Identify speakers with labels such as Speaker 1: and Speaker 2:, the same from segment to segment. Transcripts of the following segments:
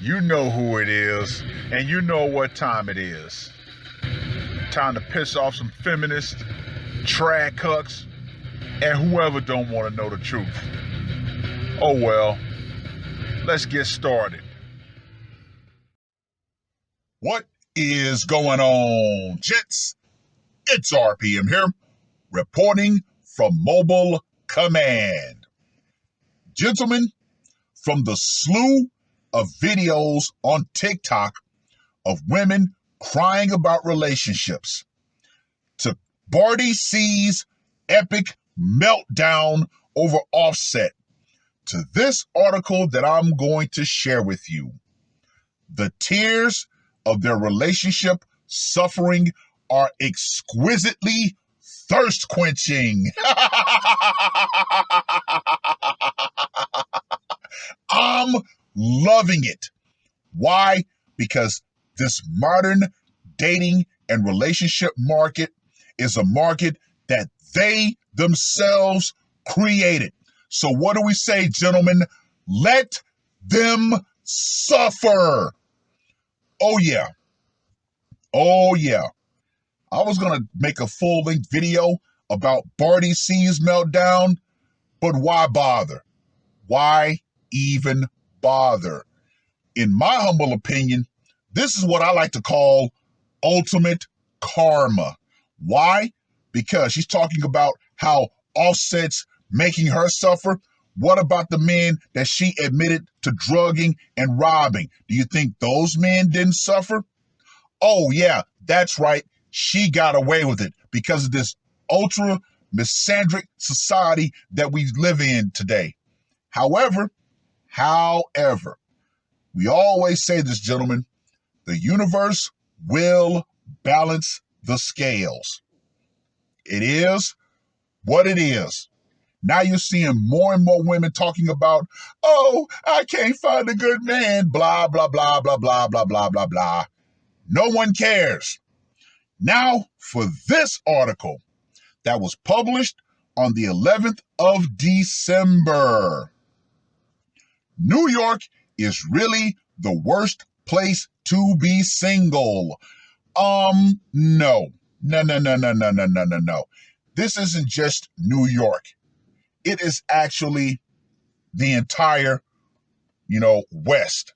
Speaker 1: You know who it is, and you know what time it is. Time to piss off some feminists, trad cucks, and whoever don't want to know the truth. Oh well, let's get started.
Speaker 2: What is going on, gents? It's R.P.M. here, reporting from Mobile Command. Gentlemen, from the slew of videos on TikTok of women crying about relationships, to Barty C's epic meltdown over Offset, to this article that I'm going to share with you. The tears of their relationship suffering are exquisitely thirst-quenching. I'm loving it. Why? Because this modern dating and relationship market is a market that they themselves created. So what do we say, gentlemen? Let them suffer. Oh yeah. I was going to make a full-length video about Barty C's meltdown, but why bother? Why even bother? In my humble opinion, this is what I like to call ultimate karma. Why? Because she's talking about how Offset's making her suffer. What about the men that she admitted to drugging and robbing? Do you think those men didn't suffer? Oh yeah, that's right. She got away with it because of this ultra misandric society that we live in today. However, we always say this, gentlemen, the universe will balance the scales. It is what it is. Now you're seeing more and more women talking about, oh, I can't find a good man, blah, blah, blah, blah, blah, blah, blah, blah, blah. No one cares. Now for this article that was published on the 11th of December. New York is really the worst place to be single. No. This isn't just New York. It is actually the entire, West.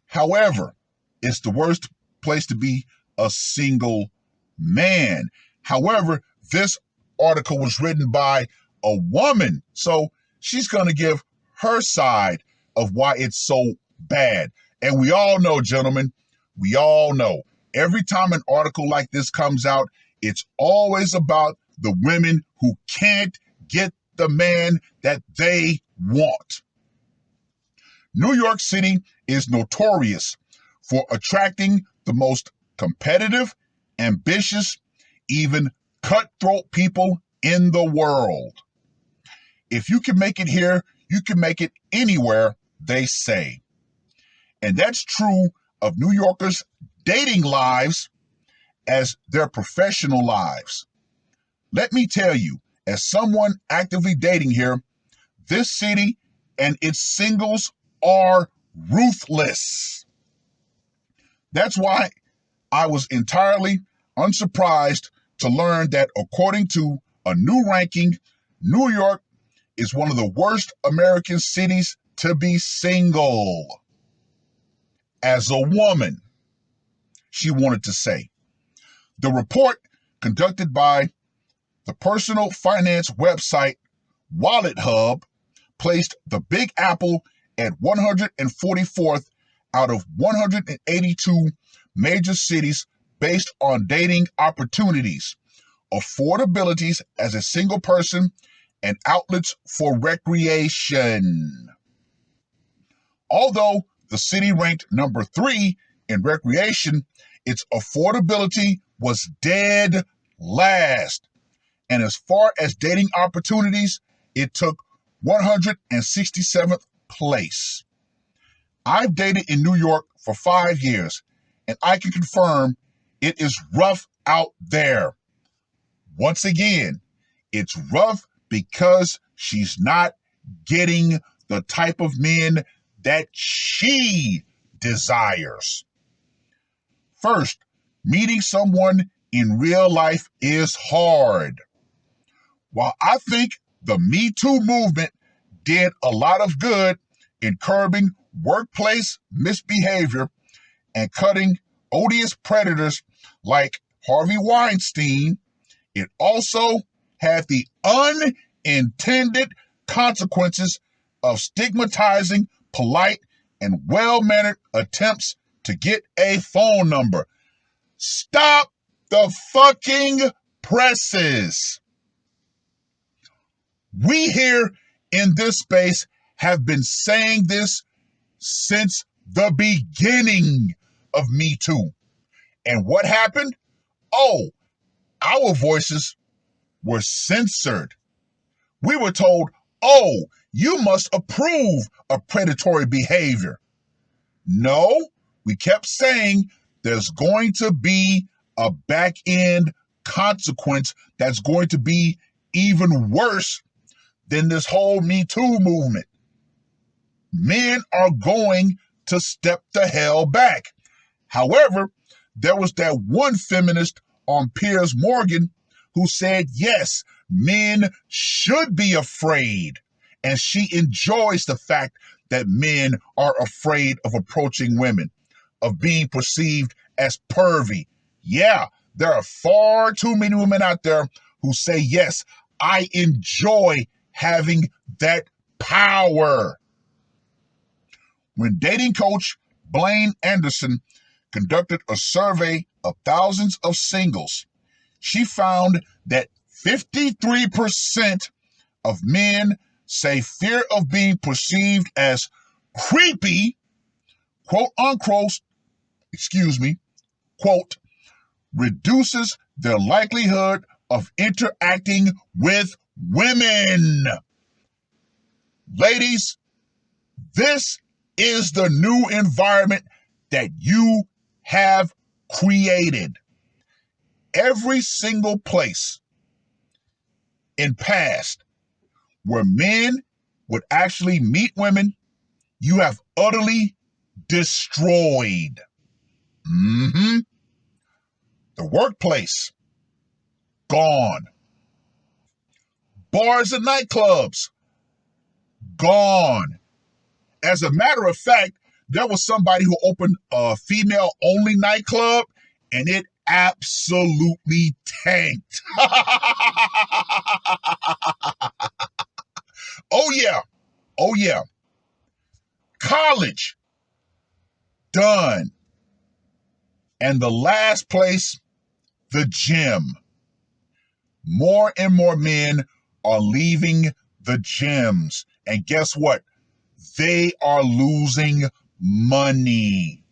Speaker 2: However, it's the worst place to be a single man. However, this article was written by a woman, so she's going to give her side of why it's so bad. And we all know, gentlemen, every time an article like this comes out, it's always about the women who can't get the man that they want. New York City is notorious for attracting the most competitive, ambitious, even cutthroat people in the world. If you can make it here, you can make it anywhere, they say. And that's true of New Yorkers' dating lives as their professional lives. Let me tell you, as someone actively dating here, this city and its singles are ruthless. That's why I was entirely unsurprised to learn that according to a new ranking, New York is one of the worst American cities to be single. As a woman, she wanted to say. The report, conducted by the personal finance website Wallet Hub, placed the Big Apple at 144th out of 182 major cities based on dating opportunities, affordabilities as a single person, and outlets for recreation. Although the city ranked number 3 in recreation, its affordability was dead last. And as far as dating opportunities, it took 167th place. I've dated in New York for 5 years, and I can confirm it is rough out there. Once again, it's rough because she's not getting the type of men that she desires. First, meeting someone in real life is hard. While I think the Me Too movement did a lot of good in curbing workplace misbehavior and cutting odious predators like Harvey Weinstein, it also had the unintended consequences of stigmatizing polite and well-mannered attempts to get a phone number. Stop the fucking presses. We here in this space have been saying this since the beginning of Me Too. And what happened? Oh, our voices were censored. We were told, oh, you must approve of predatory behavior. No, we kept saying there's going to be a back-end consequence that's going to be even worse than this whole Me Too movement. Men are going to step the hell back. However, there was that one feminist on Piers Morgan who said, yes, men should be afraid. And she enjoys the fact that men are afraid of approaching women, of being perceived as pervy. Yeah, there are far too many women out there who say, yes, I enjoy having that power. When dating coach Blaine Anderson conducted a survey of thousands of singles, she found that 53% of men say fear of being perceived as creepy, quote unquote, quote, reduces their likelihood of interacting with women. Ladies, this is the new environment that you have created. Every single place in past where men would actually meet women, you have utterly destroyed. The workplace, gone. Bars and nightclubs, gone. As a matter of fact, there was somebody who opened a female-only nightclub, and it absolutely tanked. Oh yeah. College, done. And the last place, the gym. More and more men are leaving the gyms. And guess what? They are losing money.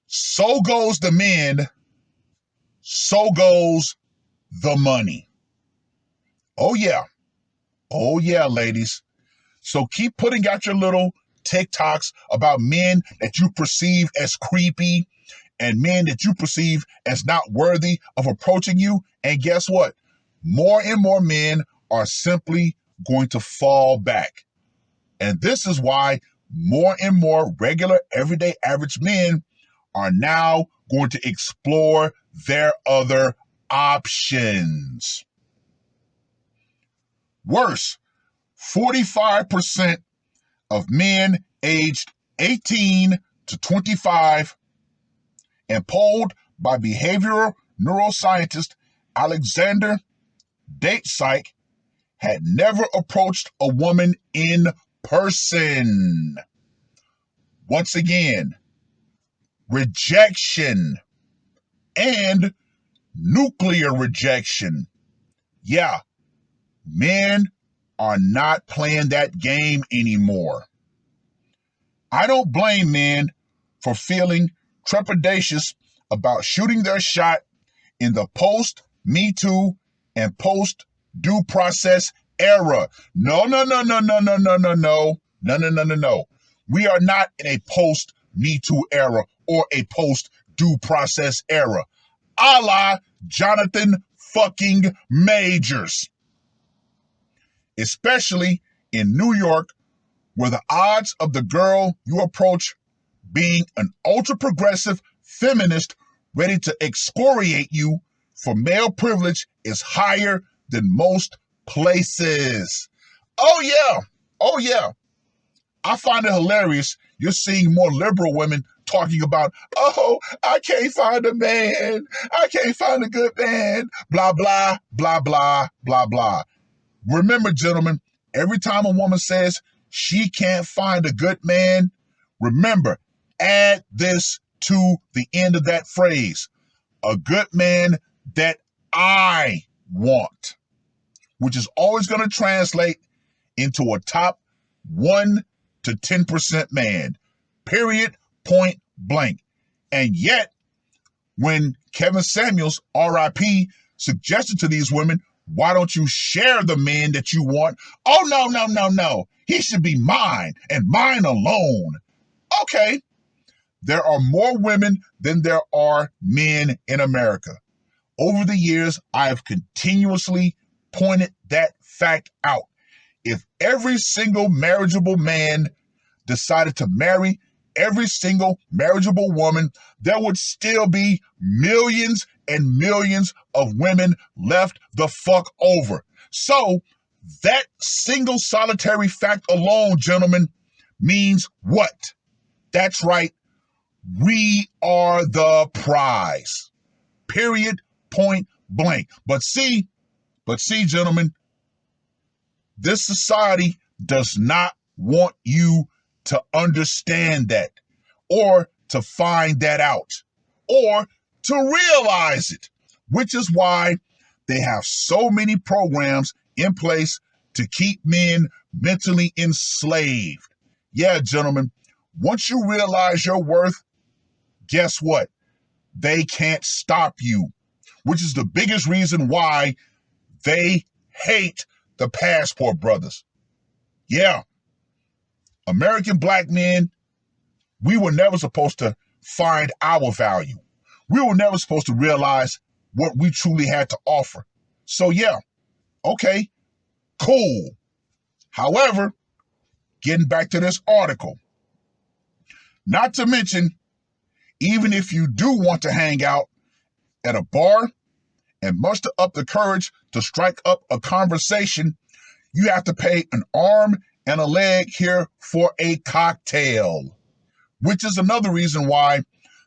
Speaker 2: So goes the men, so goes the money. Oh yeah, ladies. So keep putting out your little TikToks about men that you perceive as creepy and men that you perceive as not worthy of approaching you. And guess what? More and more men are simply going to fall back. And this is why more and more regular, everyday, average men are now going to explore their other options. Worse, 45% of men aged 18 to 25, and polled by behavioral neuroscientist Alexander Datsyk, had never approached a woman in person. Once again, rejection and nuclear rejection. Yeah, men are not playing that game anymore. I don't blame men for feeling trepidatious about shooting their shot in the post-Me Too and post-due process era. No. We are not in a post-Me Too era or a post-due process era. A la Jonathan fucking Majors. Especially in New York, where the odds of the girl you approach being an ultra-progressive feminist ready to excoriate you for male privilege is higher than most places. Oh yeah, oh yeah. I find it hilarious you're seeing more liberal women talking about, oh, I can't find a man. I can't find a good man. Blah, blah, blah, blah, blah, blah. Remember, gentlemen, every time a woman says she can't find a good man, remember, add this to the end of that phrase. A good man that I want, which is always going to translate into a top 1 to 10% man, period, point blank. And yet, when Kevin Samuels, R.I.P., suggested to these women, why don't you share the men that you want? Oh, no, no, no, no. He should be mine and mine alone. Okay. There are more women than there are men in America. Over the years, I have continuously pointed that fact out. If every single marriageable man decided to marry every single marriageable woman, there would still be millions and millions of women left the fuck over. So that single solitary fact alone, gentlemen, means what? That's right. We are the prize. Period, point blank. But see, gentlemen, this society does not want you to understand that, or to find that out, or to realize it, which is why they have so many programs in place to keep men mentally enslaved. Yeah, gentlemen, once you realize your worth, guess what? They can't stop you, which is the biggest reason why they hate the Passport Brothers. Yeah. American black men, we were never supposed to find our value. We were never supposed to realize what we truly had to offer. So yeah, okay, cool. However, getting back to this article, not to mention, even if you do want to hang out at a bar and muster up the courage to strike up a conversation, you have to pay an arm and a leg here for a cocktail, which is another reason why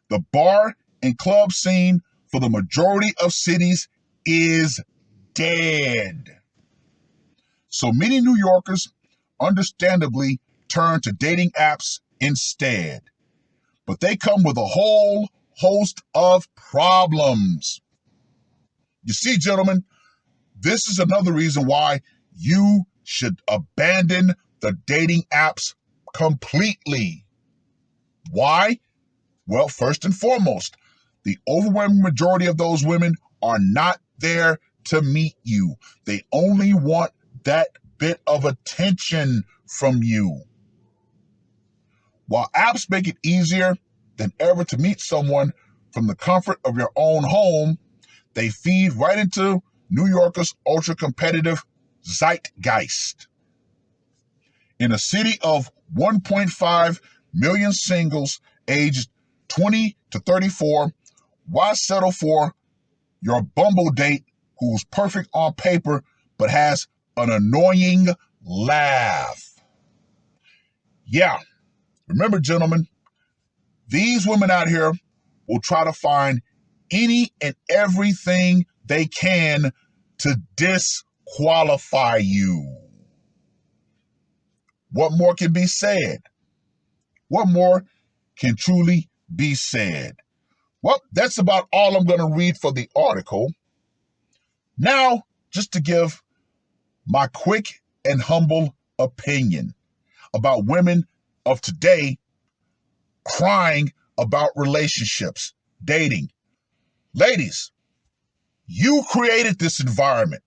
Speaker 2: the bar and club scene for the majority of cities is dead. So many New Yorkers understandably turn to dating apps instead, but they come with a whole host of problems. You see, gentlemen, this is another reason why you should abandon the dating apps completely. Why? Well, first and foremost, the overwhelming majority of those women are not there to meet you. They only want that bit of attention from you. While apps make it easier than ever to meet someone from the comfort of your own home, they feed right into New Yorkers' ultra-competitive zeitgeist. In a city of 1.5 million singles aged 20 to 34, why settle for your Bumble date who's perfect on paper but has an annoying laugh? Yeah, remember, gentlemen, these women out here will try to find any and everything they can to disqualify you. What more can be said? What more can truly be said? Well, that's about all I'm going to read for the article. Now, just to give my quick and humble opinion about women of today crying about relationships, dating. Ladies, you created this environment.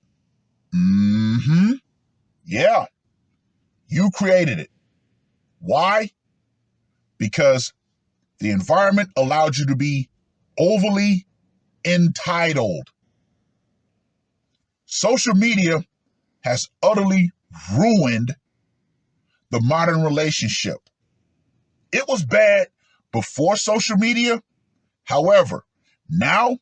Speaker 2: Yeah, you created it. Why? Because the environment allowed you to be overly entitled. Social media has utterly ruined the modern relationship. It was bad before social media. However, now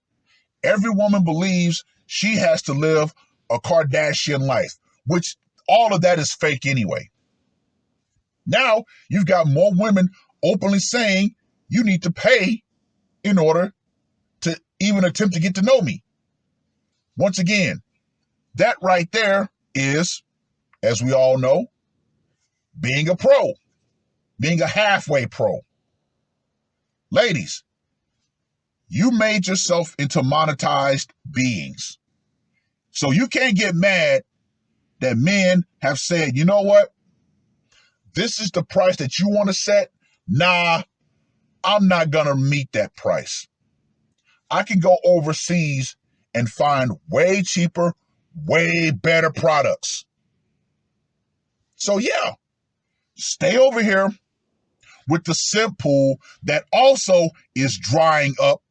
Speaker 2: every woman believes she has to live a Kardashian life, which all of that is fake anyway. Now you've got more women openly saying you need to pay in order to even attempt to get to know me. Once again, that right there is, as we all know, being a pro, being a halfway pro. Ladies, you made yourself into monetized beings. So you can't get mad that men have said, you know what? This is the price that you want to set. Nah, I'm not going to meet that price. I can go overseas and find way cheaper, way better products. So yeah, stay over here with the simp pool that also is drying up.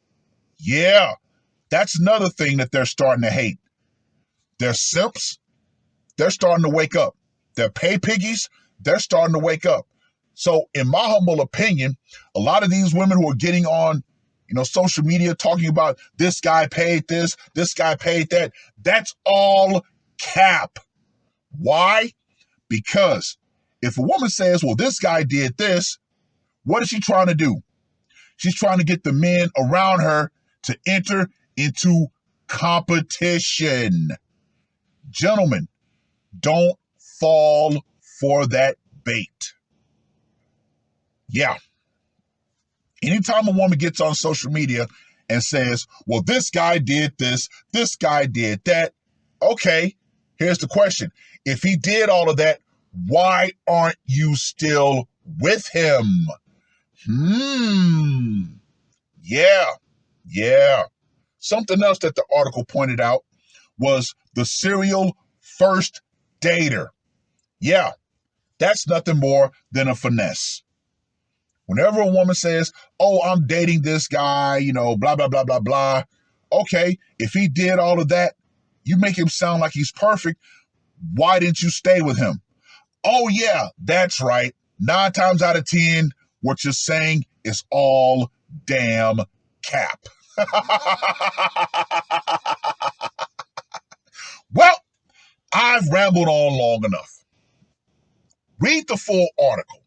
Speaker 2: Yeah, that's another thing that they're starting to hate. They're simps, they're starting to wake up. They're pay piggies, they're starting to wake up. So in my humble opinion, a lot of these women who are getting on, social media talking about this guy paid this guy paid that, that's all cap. Why? Because if a woman says, well, this guy did this, what is she trying to do? She's trying to get the men around her to enter into competition. Gentlemen, don't fall for that bait. Yeah. Anytime a woman gets on social media and says, well, this guy did this guy did that. Okay, here's the question. If he did all of that, why aren't you still with him? Yeah. Something else that the article pointed out was the serial first dater. Yeah, that's nothing more than a finesse. Whenever a woman says, oh, I'm dating this guy, blah, blah, blah, blah, blah. Okay, if he did all of that, you make him sound like he's perfect. Why didn't you stay with him? Oh, yeah, that's right. 9 times out of 10, what you're saying is all damn cap. Well, I've rambled on long enough. Read the full article.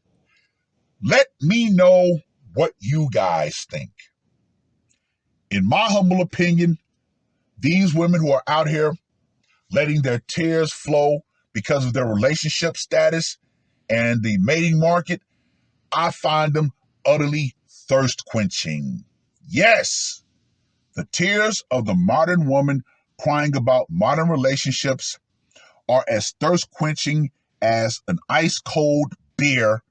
Speaker 2: Let me know what you guys think. In my humble opinion, these women who are out here letting their tears flow because of their relationship status and the mating market, I find them utterly thirst quenching. Yes, the tears of the modern woman crying about modern relationships are as thirst quenching as an ice cold beer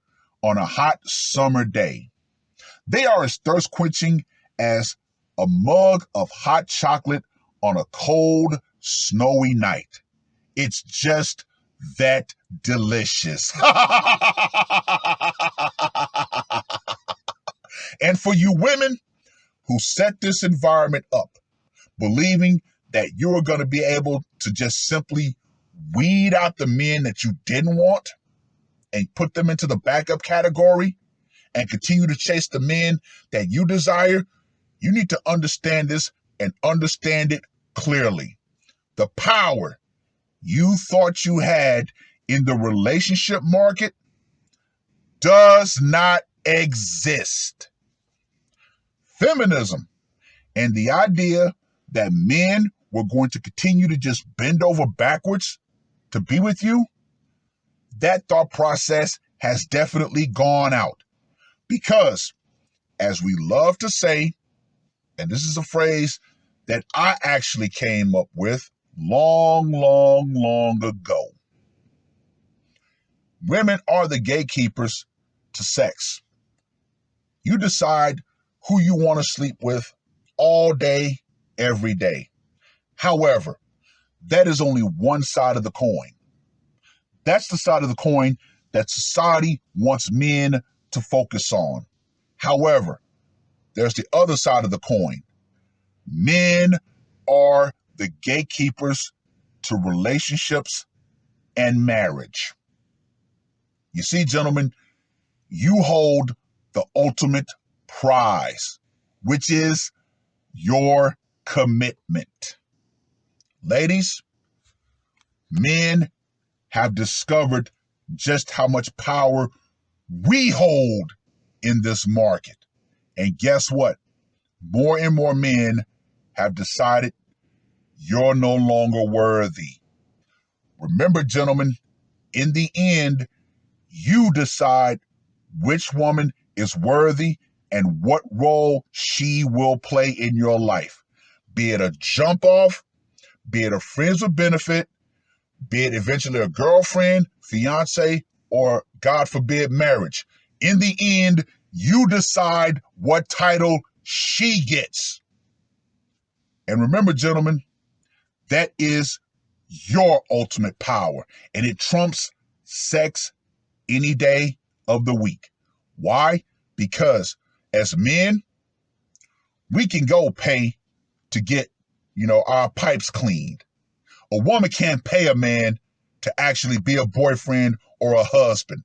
Speaker 2: on a hot summer day. They are as thirst quenching as a mug of hot chocolate on a cold, snowy night. It's just that delicious. And for you women who set this environment up, believing that you are going to be able to just simply weed out the men that you didn't want and put them into the backup category and continue to chase the men that you desire, you need to understand this and understand it clearly. The power you thought you had in the relationship market does not exist. Feminism and the idea that men were going to continue to just bend over backwards to be with you, that thought process has definitely gone out. Because, as we love to say, and this is a phrase that I actually came up with long ago. Women are the gatekeepers to sex. You decide who you want to sleep with all day, every day. However, that is only one side of the coin. That's the side of the coin that society wants men to focus on. However, there's the other side of the coin. Men are the gatekeepers to relationships and marriage. You see, gentlemen, you hold the ultimate prize, which is your commitment. Ladies, men have discovered just how much power we hold in this market. And guess what? More and more men have decided you're no longer worthy. Remember, gentlemen, in the end, you decide which woman is worthy and what role she will play in your life. Be it a jump off, be it a friends with benefit, be it eventually a girlfriend, fiance, or God forbid, marriage. In the end, you decide what title she gets. And remember, gentlemen, that is your ultimate power, and it trumps sex any day of the week. Why? Because as men, we can go pay to get, our pipes cleaned. A woman can't pay a man to actually be a boyfriend or a husband.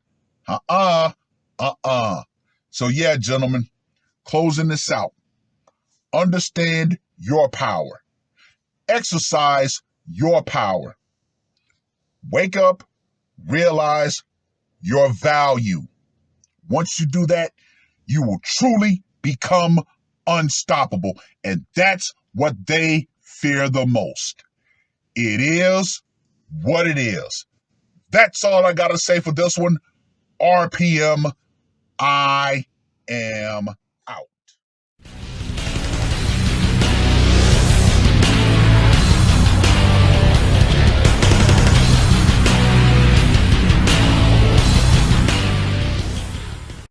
Speaker 2: So yeah, gentlemen, closing this out. Understand your power. Exercise your power. Wake up, realize your value. Once you do that, you will truly become unstoppable. And that's what they fear the most. It is what it is. That's all I got to say for this one. R.P.M. I am